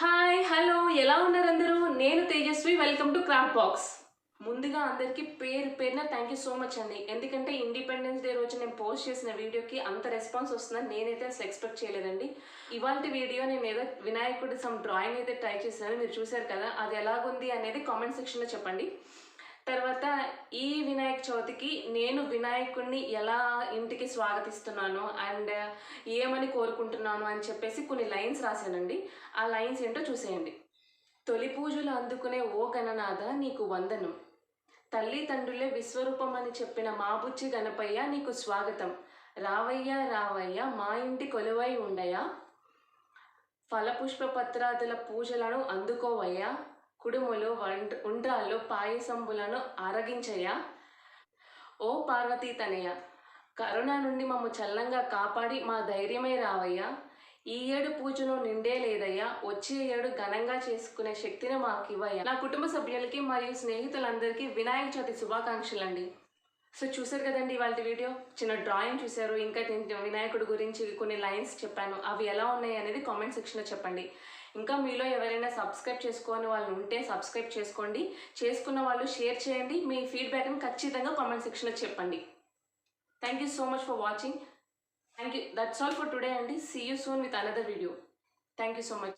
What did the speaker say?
Hi hello ఎలా ఉన్నారు అందరూ? నేను Tejasvi. Welcome to craft box. ముందుగా అందరికీ పేరు పేరున థ్యాంక్ యూ సో మచ్ అండి. ఎందుకంటే ఇండిపెండెన్స్ డే రోజు నేను పోస్ట్ చేసిన వీడియోకి అంత రెస్పాన్స్ వస్తుందని నేనైతే అసలు ఎక్స్పెక్ట్ చేయలేదండి. ఇవాళ వీడియో నేను ఏదో వినాయకుడి సమ్ డ్రాయింగ్ అయితే ట్రై చేశాను. మీరు చూశారు కదా, అది ఎలాగుంది అనేది కామెంట్ సెక్షన్లో చెప్పండి. తర్వాత ఈ వినాయక చవితికి నేను వినాయకుడిని ఎలా ఇంటికి స్వాగతిస్తున్నాను అండ్ ఏమని కోరుకుంటున్నాను అని చెప్పేసి కొన్ని లైన్స్ రాశానండి. ఆ లైన్స్ ఏంటో చూసేయండి. తొలి పూజలు అందుకునే ఓ గణనాథ నీకు వందనం. తల్లి తండ్రులే విశ్వరూపం అని చెప్పిన మా బుచ్చి గణపయ్య నీకు స్వాగతం. రావయ్య రావయ్య మా ఇంటి కొలువై ఉండయా. ఫలపుష్ప పత్రాదుల పూజలను అందుకోవయ్యా. కుడుములు ఉండ్రాళ్ళు పాయసంబులను ఆరగించయ్యా. ఓ పార్వతీ తనయ కరుణ నుండి మమ్ము చల్లంగా కాపాడి మా ధైర్యమై రావయ్యా. ఈ ఏడు పూజను నిండే లేదయ్యా. వచ్చే ఏడు ఘనంగా చేసుకునే శక్తిని మాకివ్వయ్యా. నా కుటుంబ సభ్యులకి మరియు స్నేహితులందరికీ వినాయక చవితి శుభాకాంక్షలు అండి. సో చూసారు కదండి ఇవాళ వీడియో. చిన్న డ్రాయింగ్ చూశారు, ఇంకా వినాయకుడి గురించి కొన్ని లైన్స్ చెప్పాను. అవి ఎలా ఉన్నాయి అనేది కామెంట్ సెక్షన్లో చెప్పండి. ఇంకా మీలో ఎవరైనా సబ్స్క్రైబ్ చేసుకోని వాళ్ళు ఉంటే సబ్స్క్రైబ్ చేసుకోండి. చేసుకున్న వాళ్ళు షేర్ చేయండి. మీ ఫీడ్బ్యాక్ని ఖచ్చితంగా కామెంట్ సెక్షన్లో చెప్పండి. Thank you so much for watching. Thank you. That's all for today అండి. See you soon with another video. Thank you so much.